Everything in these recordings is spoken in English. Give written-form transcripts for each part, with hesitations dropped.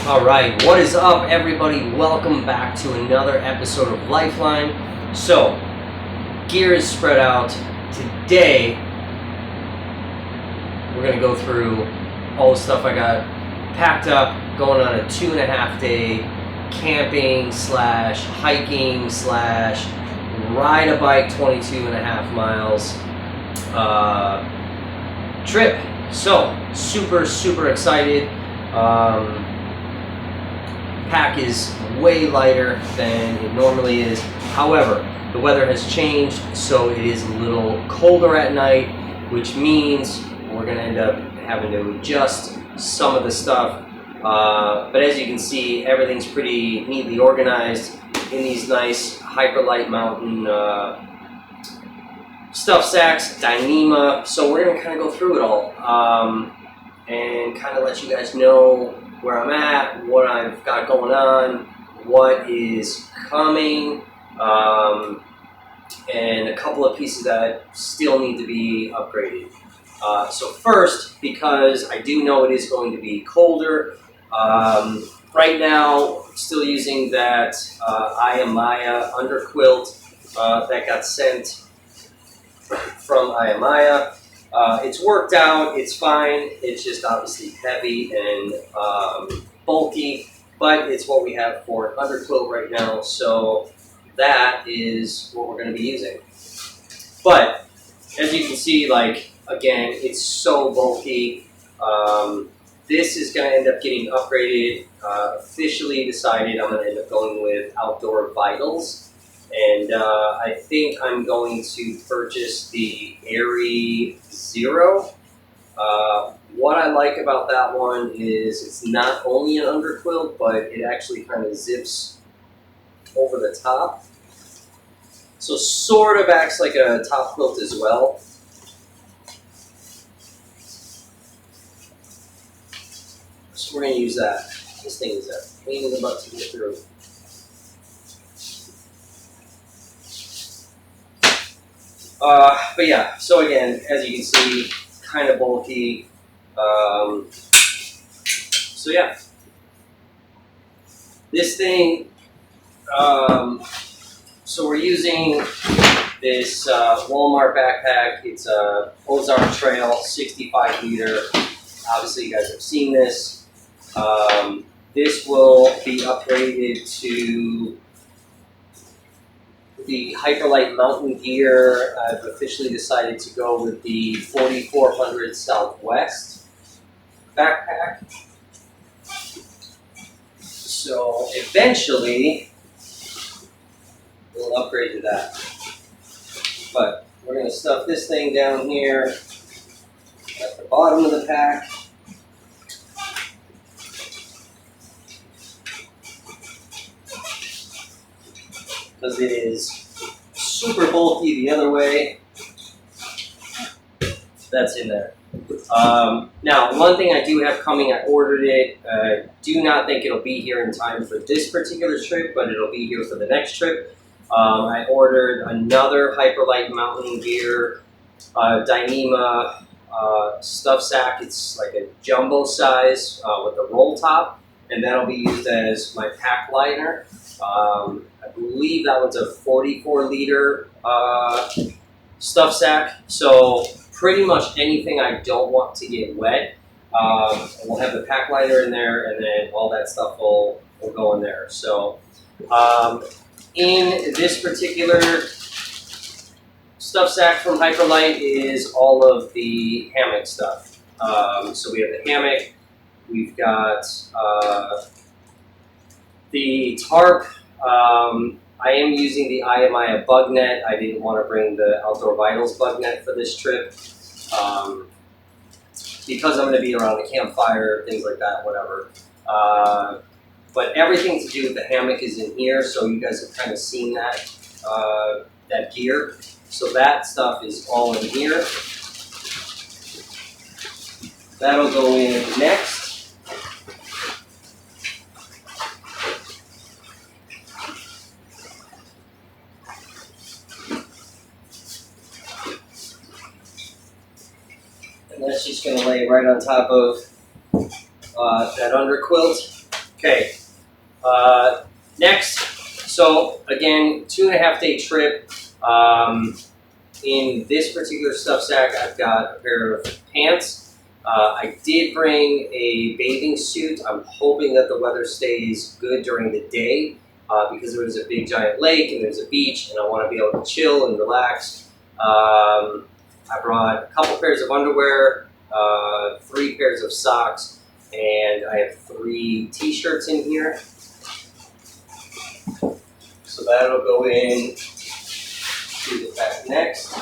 All right, what is up, everybody? Welcome back to another episode of Lifeline. So, gear is spread out. Today, we're going to go through all the stuff I got packed up, going on a 2.5 day camping slash hiking slash ride a bike 22.5 miles trip. So, super excited. Pack is way lighter than it normally is. However, the weather has changed, so it is a little colder at night, which means we're going to end up having to adjust some of the stuff. But as you can see, everything's pretty neatly organized in these nice Hyperlight Mountain stuff sacks, Dyneema. So we're going to kind of go through it all and kind of let you guys know where I'm at, what I've got going on, what is coming, and a couple of pieces that still need to be upgraded. So first, because I do know it is going to be colder, right now still using that Ayamaya underquilt that got sent from Ayamaya. It's worked out, it's fine, it's just obviously heavy and bulky, but it's what we have for an underquilt right now, so that is what we're going to be using. But, as you can see, again, it's so bulky. This is going to end up getting upgraded. Officially decided I'm going to end up going with Outdoor Vitals. And I think I'm going to purchase the Airy Zero. What I like about that one is it's not only an underquilt, but it actually kind of zips over the top. So sort of acts like a top quilt as well. So we're going to use that. This thing is a pain in the butt to get through. But yeah, so again, as you can see, kind of bulky. So yeah, this thing, so we're using this Walmart backpack. It's a Ozark Trail 65 liter. Obviously you guys have seen this. This will be upgraded to the Hyperlight Mountain Gear. I've officially decided to go with the 4400 Southwest backpack. So eventually we'll upgrade to that. But we're going to stuff this thing down here at the bottom of the pack. Because it is super bulky the other way. That's in there. Now, one thing I do have coming, I ordered it. Do not think it'll be here in time for this particular trip, but it'll be here for the next trip. I ordered another Hyperlight Mountain Gear Dyneema stuff sack. It's like a jumbo size with a roll top, and that'll be used as my pack liner. I believe that one's a 44 liter stuff sack, so pretty much anything I don't want to get wet, we'll have the pack liner in there, and then all that stuff will go in there. So in this particular stuff sack from Hyperlight is all of the hammock stuff. So we have the hammock, we've got the tarp. I am using the Ayamaya bug net. I didn't want to bring the Outdoor Vitals bug net for this trip because I'm going to be around the campfire, things like that, whatever. But everything to do with the hammock is in here, so you guys have kind of seen that, that gear. So that stuff is all in here. That'll go in next. And that's just going to lay right on top of that underquilt. Okay. Next, so again, 2.5 day trip. In this particular stuff sack, I've got a pair of pants. I did bring a bathing suit. I'm hoping that the weather stays good during the day because there is a big giant lake and there's a beach and I want to be able to chill and relax. I brought a couple pairs of underwear, 3 pairs of socks, and I have 3 t-shirts in here. So that'll go in to the pack next.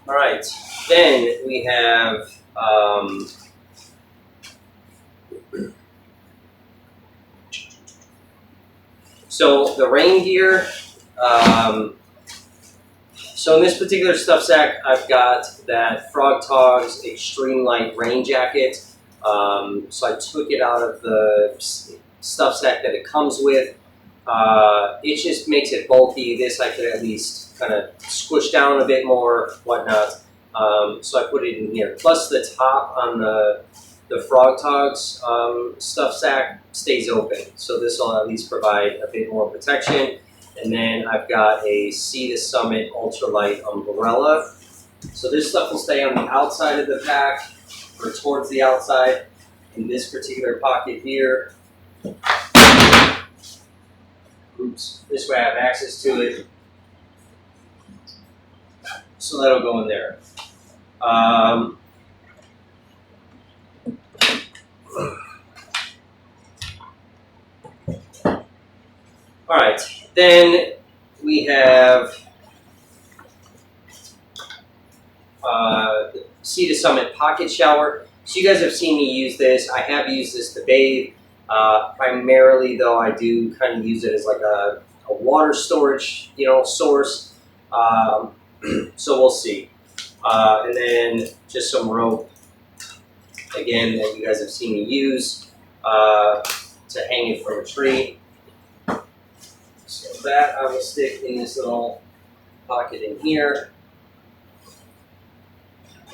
All right, then we have so the rain gear. So in this particular stuff sack, I've got that Frog Togs Extreme Light Rain Jacket. So I took it out of the stuff sack that it comes with. It just makes it bulky. This I could at least kind of squish down a bit more, whatnot. So I put it in here. Plus the top on the Frog Togs stuff sack stays open. So this will at least provide a bit more protection. And then I've got a Sea to Summit ultralight umbrella. So this stuff will stay on the outside of the pack or towards the outside in this particular pocket here. Oops. This way I have access to it. So that'll go in there. All right. Then we have Sea to Summit pocket shower. So you guys have seen me use this. I have used this to bathe. Primarily, though, I do kind of use it as like a water storage, source. So we'll see. And then just some rope, again, that you guys have seen me use to hang it from a tree. So that I will stick in this little pocket in here.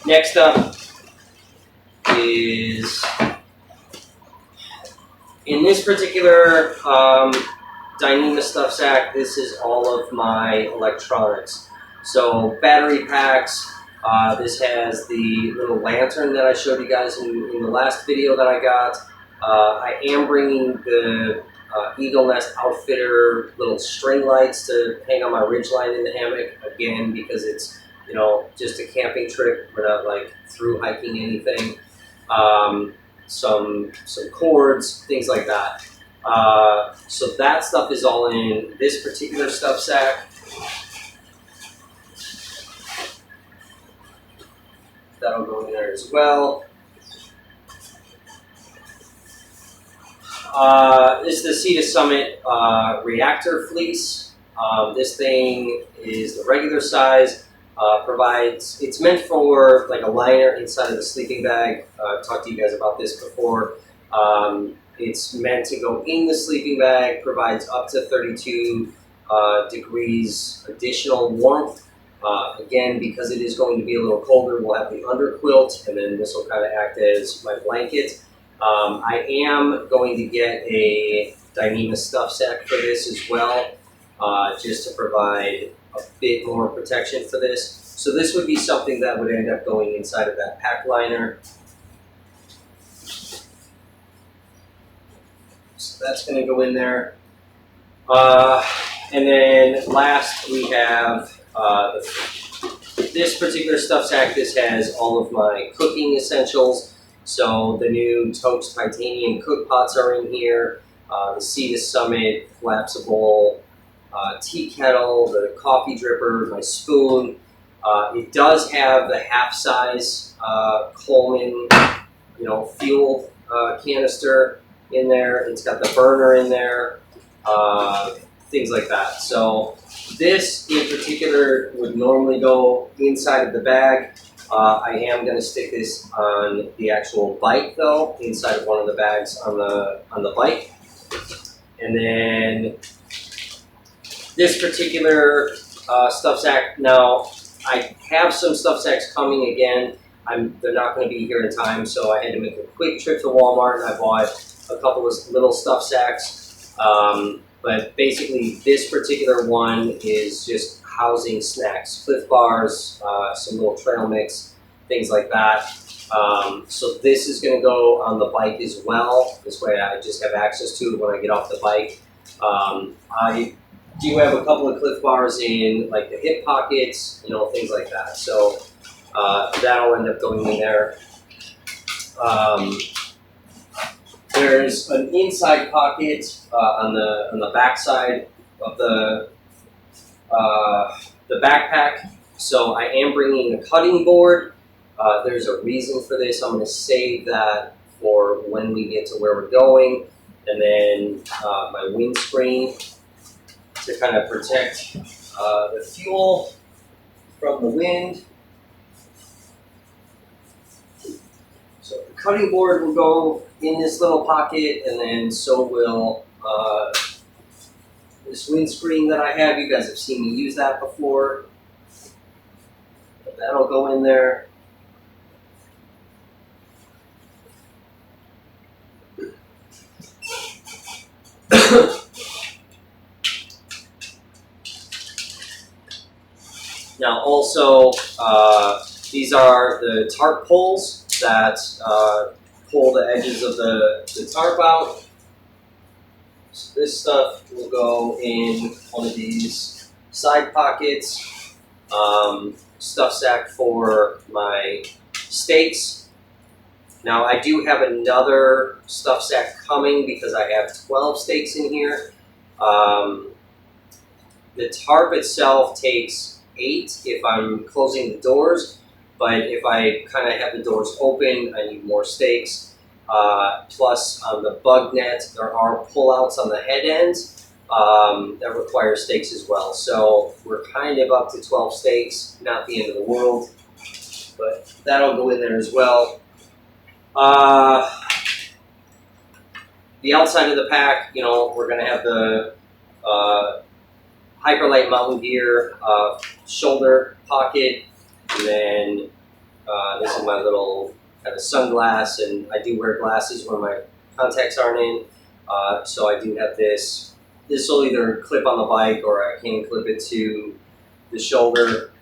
Next up is, in this particular Dyneema stuff sack, this is all of my electronics. So battery packs, this has the little lantern that I showed you guys in the last video that I got. I am bringing the Eagle Nest Outfitter little string lights to hang on my ridgeline in the hammock, again, because it's, just a camping trip. We're not like through hiking anything. Some cords, things like that. So that stuff is all in this particular stuff sack. That'll go in there as well. This is the Sea to Summit reactor fleece. This thing is the regular size. It's meant for like a liner inside of the sleeping bag. I've talked to you guys about this before. It's meant to go in the sleeping bag, provides up to 32 degrees additional warmth. Again, because it is going to be a little colder, we'll have the under quilt, and then this will kind of act as my blanket. I am going to get a Dyneema stuff sack for this as well, just to provide a bit more protection for this. So this would be something that would end up going inside of that pack liner. So that's going to go in there. And then last we have this particular stuff sack. This has all of my cooking essentials. So the new Toast titanium cook pots are in here. The Sea to Summit collapsible tea kettle, the coffee dripper, my spoon. It does have the half-size Coleman, fuel canister in there. It's got the burner in there, things like that. So this in particular would normally go inside of the bag. I am going to stick this on the actual bike, though, inside of one of the bags on the bike. And then this particular stuff sack. Now, I have some stuff sacks coming again. they're not going to be here in time, so I had to make a quick trip to Walmart and I bought a couple of little stuff sacks. But basically, this particular one is just housing snacks, Cliff Bars, some little trail mix, things like that. So this is going to go on the bike as well. This way I just have access to it when I get off the bike. I do have a couple of Cliff Bars in like the hip pockets, things like that. So that'll end up going in there. There's an inside pocket on the back side of the backpack. So I am bringing a cutting board. There's a reason for this. I'm going to save that for when we get to where we're going. And then my windscreen to kind of protect the fuel from the wind. So the cutting board will go in this little pocket, and then so will this windscreen that I have. You guys have seen me use that before. But that'll go in there. Now also, these are the tarp poles that pull the edges of the tarp out. So this stuff will go in one of these side pockets. Stuff sack for my stakes. Now I do have another stuff sack coming because I have 12 stakes in here. The tarp itself takes 8 if I'm closing the doors, but if I kind of have the doors open, I need more stakes. Plus on the bug net, there are pullouts on the head ends that require stakes as well. So we're kind of up to 12 stakes, not the end of the world, but that'll go in there as well. The outside of the pack, we're going to have the Hyperlight mountain gear shoulder pocket, and then this is my little kind of sunglass, and I do wear glasses when my contacts aren't in, so I do have this. This will either clip on the bike or I can clip it to the shoulder.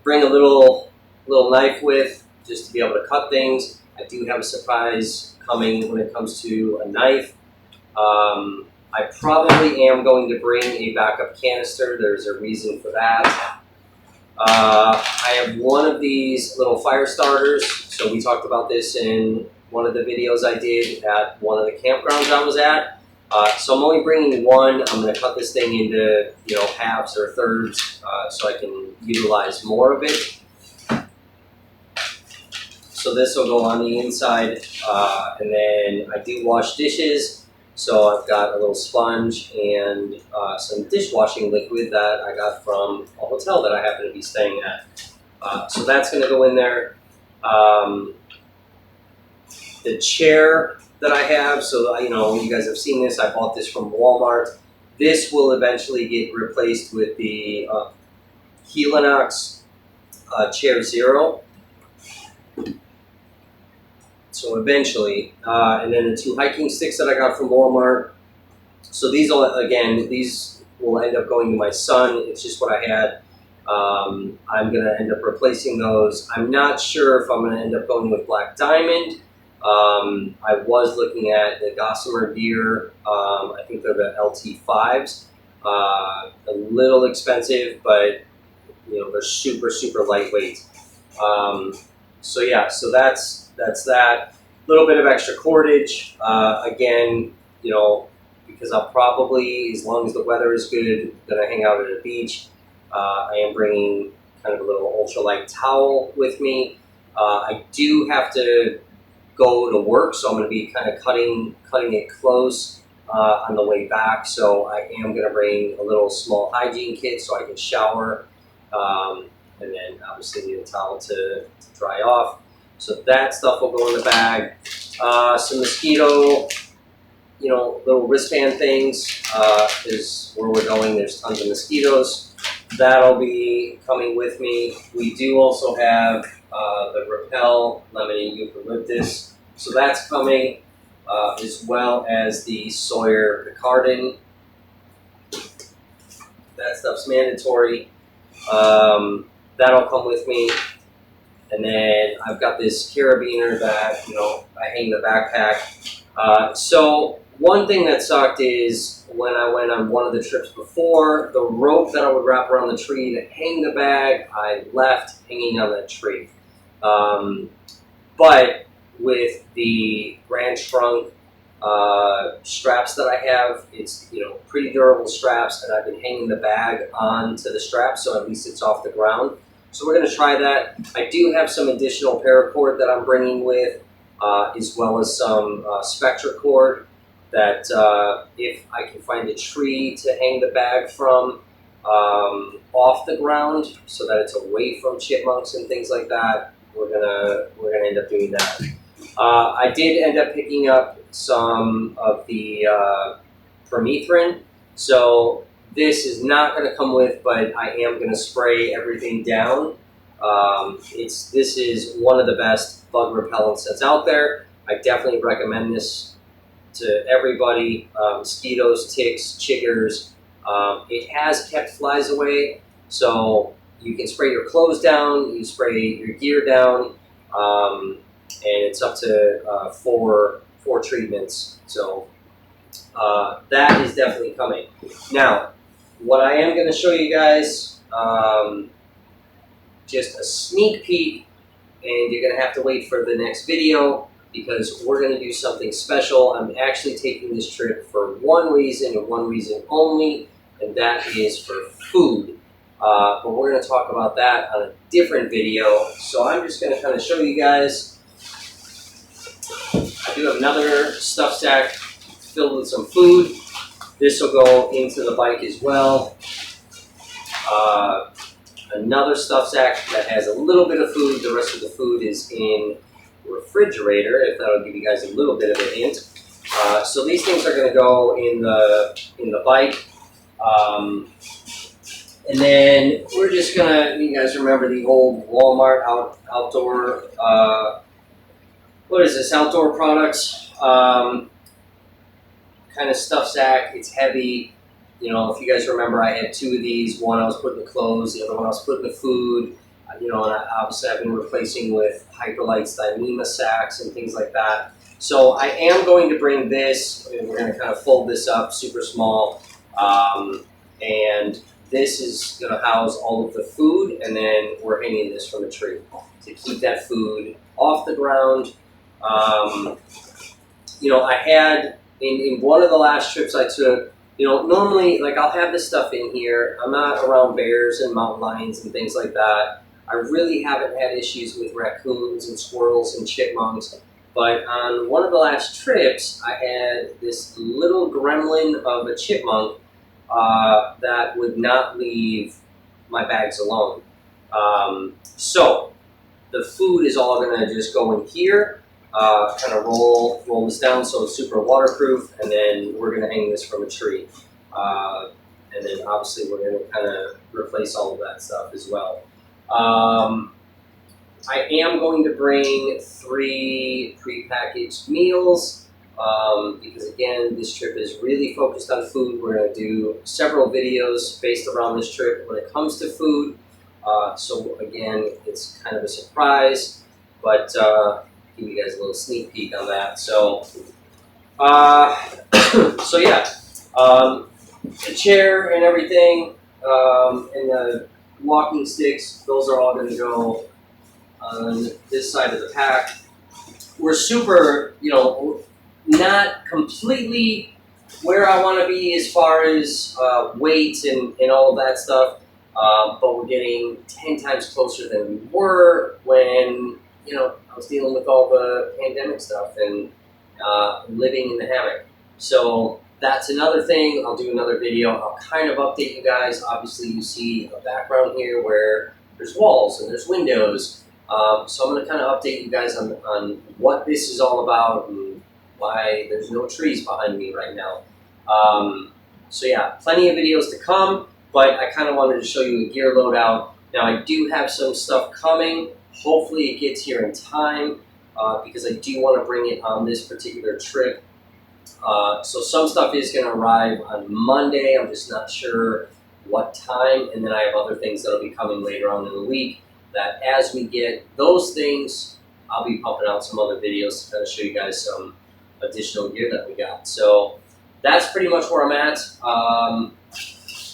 Bring a little knife with, just to be able to cut things. I do have a surprise coming when it comes to a knife. I probably am going to bring a backup canister. There's a reason for that. I have one of these little fire starters. So we talked about this in one of the videos I did at one of the campgrounds I was at. So I'm only bringing one. I'm going to cut this thing into halves or thirds so I can utilize more of it. So this will go on the inside, and then I do wash dishes. So I've got a little sponge and some dishwashing liquid that I got from a hotel that I happen to be staying at. So that's going to go in there. The chair that I have, so you guys have seen this. I bought this from Walmart. This will eventually get replaced with the Helinox Chair Zero. So eventually, and then the 2 hiking sticks that I got from Walmart. So these will end up going to my son. It's just what I had. I'm going to end up replacing those. I'm not sure if I'm going to end up going with Black Diamond. I was looking at the Gossamer gear. I think they're the LT5s. A little expensive, but they're super, super lightweight. So yeah, so that's that. A little bit of extra cordage. Again, because I'll probably, as long as the weather is good, gonna hang out at a beach. I am bringing kind of a little ultralight towel with me. I do have to go to work, so I'm going to be kind of cutting it close on the way back. So I am going to bring a little small hygiene kit so I can shower, and then obviously need a towel to dry off. So that stuff will go in the bag. Some mosquito, little wristband things. Is where we're going. There's tons of mosquitoes. that'll be coming with me. We do also have the Repel Lemon and Eucalyptus, so that's coming, as well as the Sawyer Picardin. That stuff's mandatory. That'll come with me. And then I've got this carabiner that, I hang the backpack. So one thing that sucked is when I went on one of the trips before, the rope that I would wrap around the tree to hang the bag, I left hanging on that tree. But with the Grand Trunk straps that I have, it's pretty durable straps, and I've been hanging the bag onto the strap, so at least it's off the ground. So we're going to try that. I do have some additional paracord that I'm bringing with, as well as some Spectra cord that if I can find a tree to hang the bag from off the ground so that it's away from chipmunks and things like that, we're gonna end up doing that. I did end up picking up some of the permethrin, so this is not going to come with, but I am going to spray everything down. This is one of the best bug repellents that's out there. I definitely recommend this to everybody. Mosquitoes, ticks, chiggers. It has kept flies away, so you can spray your clothes down, you spray your gear down, and it's up to four treatments. So that is definitely coming. Now, what I am going to show you guys, just a sneak peek, and you're going to have to wait for the next video because we're going to do something special. I'm actually taking this trip for one reason and one reason only, and that is for food. But we're going to talk about that on a different video. So I'm just going to kind of show you guys. I do have another stuff sack filled with some food. This will go into the bike as well. Another stuff sack that has a little bit of food. The rest of the food is in the refrigerator, if that'll give you guys a little bit of a hint. So these things are going to go in the bike. And then we're just going to, you guys remember the old Walmart outdoor, what is this, outdoor products? Kind of stuff sack. It's heavy. If you guys remember, I had two of these. One I was putting the clothes, the other one I was putting the food. And obviously I've been replacing with Hyperlite's Dyneema sacks and things like that. So I am going to bring this, and we're going to kind of fold this up super small. And this is going to house all of the food, and then we're hanging this from a tree to keep that food off the ground. I had, in one of the last trips I took, normally, I'll have this stuff in here. I'm not around bears and mountain lions and things like that. I really haven't had issues with raccoons and squirrels and chipmunks. But on one of the last trips, I had this little gremlin of a chipmunk that would not leave my bags alone. So the food is all going to just go in here. Kind of roll this down so it's super waterproof, and then we're going to hang this from a tree. And then obviously we're going to kind of replace all of that stuff as well. I am going to bring 3 prepackaged meals because, again, this trip is really focused on food. We're going to do several videos based around this trip when it comes to food. So, again, it's kind of a surprise, but give you guys a little sneak peek on that. So, so yeah, the chair and everything, and the walking sticks, those are all going to go on this side of the pack. We're super, not completely where I want to be as far as weight and all of that stuff, but we're getting 10 times closer than we were when, I was dealing with all the pandemic stuff and living in the hammock. So that's another thing. I'll do another video. I'll kind of update you guys. Obviously, you see a background here where there's walls and there's windows. So I'm going to kind of update you guys on what this is all about and why there's no trees behind me right now. So yeah, plenty of videos to come. but I kind of wanted to show you a gear loadout. Now I do have some stuff coming. Hopefully it gets here in time because I do want to bring it on this particular trip. So some stuff is going to arrive on Monday. I'm just not sure what time, and then I have other things that'll be coming later on in the week. That as we get those things, I'll be pumping out some other videos to kind of show you guys some additional gear that we got. So that's pretty much where I'm at.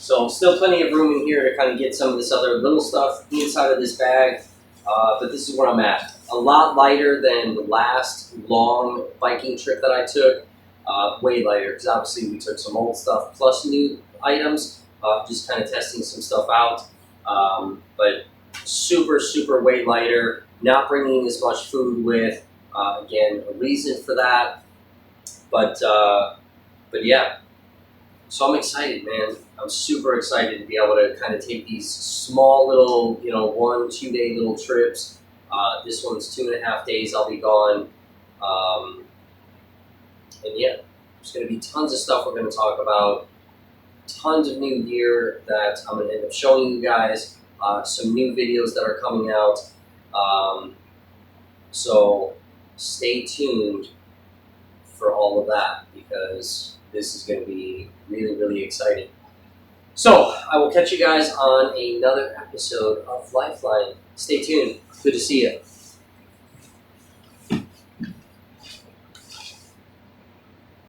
So still plenty of room in here to kind of get some of this other little stuff inside of this bag, but this is where I'm at. A lot lighter than the last long biking trip that I took. Way lighter, because obviously we took some old stuff plus new items, just kind of testing some stuff out. But super, super way lighter, not bringing as much food with. Again, a reason for that. But yeah, so I'm excited, man. I'm super excited to be able to kind of take these small little, 1-2 day little trips. This one's 2.5 days I'll be gone. And yeah, there's going to be tons of stuff we're going to talk about, tons of new gear that I'm going to end up showing you guys, some new videos that are coming out. So stay tuned for all of that because this is going to be really, really exciting. So I will catch you guys on another episode of Lifeline. Stay tuned. Good to see you.